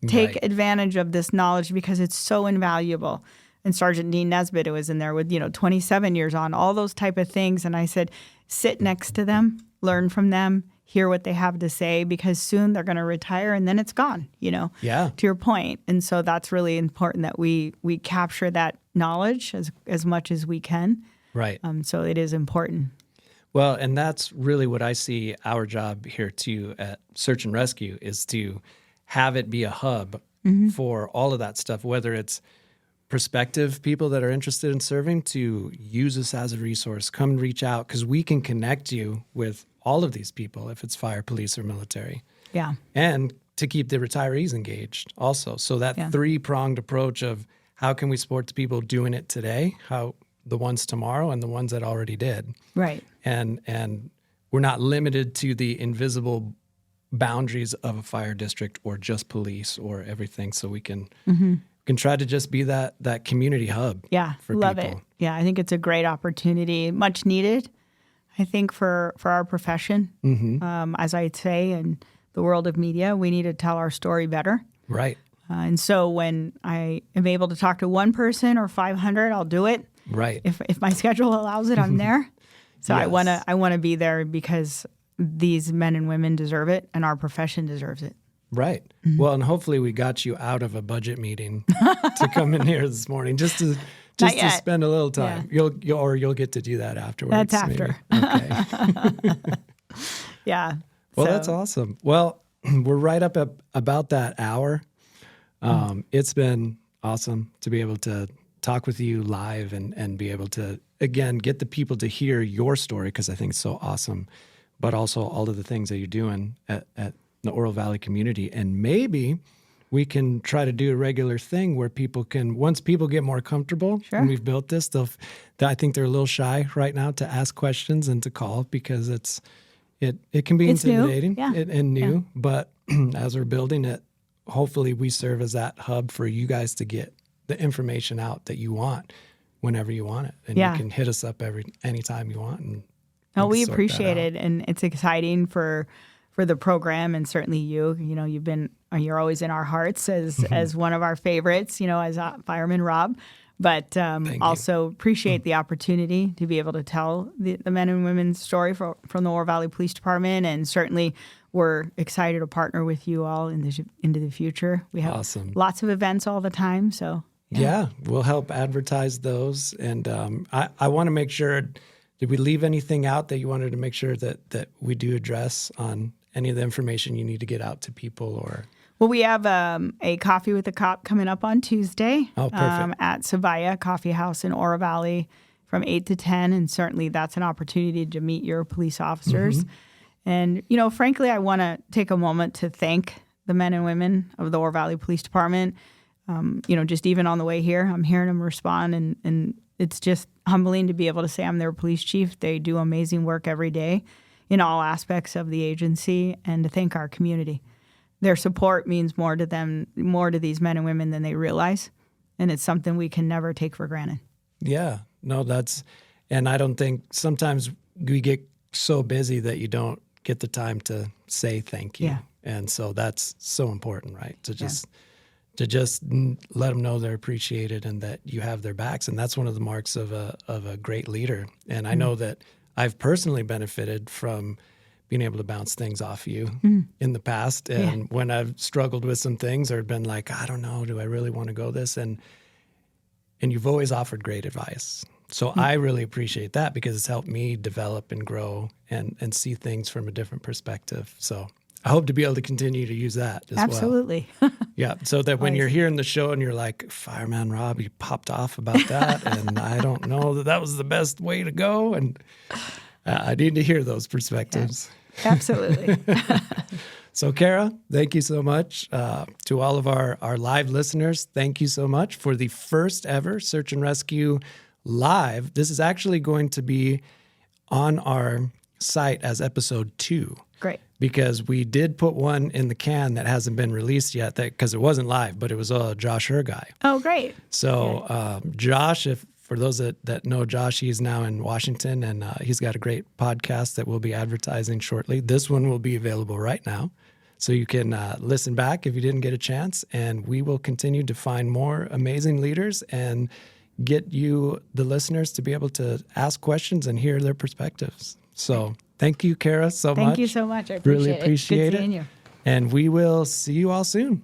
Take advantage of this knowledge because it's so invaluable. And Sergeant Dean Nesbitt, who was in there with, 27 years on, all those type of things. And I said, sit next to them, learn from them, hear what they have to say, because soon they're going to retire and then it's gone, to your point. And so that's really important that we capture that knowledge as much as we can. Right. So it is important. Well, and that's really what I see our job here too at Search and Rescue is to have it be a hub for all of that stuff, whether it's prospective people that are interested in serving to use us as a resource, come and reach out because we can connect you with all of these people if it's fire, police, or military. Yeah. And to keep the retirees engaged also. So that three-pronged approach of how can we support the people doing it today, how the ones tomorrow and the ones that already did. Right. And we're not limited to the invisible boundaries of a fire district or just police or everything. So we can try to just be that community hub. Yeah, for love people. it. Yeah, I think it's a great opportunity, much needed, I think, for our profession. As I say, in the world of media, we need to tell our story better. Right. And so when I am able to talk to one person or 500, I'll do it. Right. If my schedule allows it, I'm there. So Yes. I wanna be there because these men and women deserve it, and our profession deserves it. Right. Well, and hopefully we got you out of a budget meeting to come in here this morning just to spend a little time. You'll get to do that afterwards. That's after. Maybe. Okay. Yeah. Well, So- that's awesome. Well, we're right up about that hour. It's been awesome to be able to talk with you live and be able to, again, get the people to hear your story because I think it's so awesome, but also all of the things that you're doing at the Oro Valley community. And maybe we can try to do a regular thing where people can, once people get more comfortable and we've built this, I think they're a little shy right now to ask questions and to call because it can be It's new. intimidating Yeah. and new, but as we're building it, hopefully we serve as that hub for you guys to get the information out that you want whenever you want it. And you can hit us up anytime you want. And we sort that appreciate out. it, and it's exciting for the program, and certainly you're always in our hearts as one of our favorites, as Fireman Robb. But also appreciate the opportunity to be able to tell the men and women's story from the Oro Valley Police Department, and certainly we're excited to partner with you all into the future. We have lots of events all the time, so yeah, we'll help advertise those. And I want to make sure, did we leave anything out that you wanted to make sure that we do address on any of the information you need to get out to people? Or well, we have a Coffee with a Cop coming up on Tuesday at Savaya Coffee House in Oro Valley from 8 to 10. And certainly that's an opportunity to meet your police officers. And, frankly, I want to take a moment to thank the men and women of the Oro Valley Police Department. Just even on the way here, I'm hearing them respond, and it's just humbling to be able to say I'm their police chief. They do amazing work every day in all aspects of the agency, and to thank our community. Their support means more to them, more to these men and women than they realize, and it's something we can never take for granted. Yeah, no, and I don't think sometimes we get so busy that you don't get the time to say thank you. Yeah. And so that's so important, right? To just let them know they're appreciated and that you have their backs. And that's one of the marks of a great leader. And I know that I've personally benefited from being able to bounce things off you in the past. And when I've struggled with some things or been like, I don't know, do I really want to go this? And you've always offered great advice. So I really appreciate that because it's helped me develop and grow and see things from a different perspective. So I hope to be able to continue to use that as well. Absolutely. Yeah, so that when you're hearing the show and you're like, Fireman Robb, you popped off about that, and I don't know that was the best way to go, and I need to hear those perspectives. Yeah, absolutely. So, Kara, thank you so much. To all of our live listeners, thank you so much for the first ever Search and Rescue Live. This is actually going to be on our site as episode 2. Great. Because we did put one in the can that hasn't been released yet because it wasn't live, but it was a Josh Herr guy. Oh, great. So Josh, for those that know Josh, he's now in Washington, and he's got a great podcast that we'll be advertising shortly. This one will be available right now. So you can listen back if you didn't get a chance, and we will continue to find more amazing leaders and get you, the listeners, to be able to ask questions and hear their perspectives. So thank you, Kara, so much. Thank you so much. I appreciate really appreciate it. Good it. seeing you. And we will see you all soon.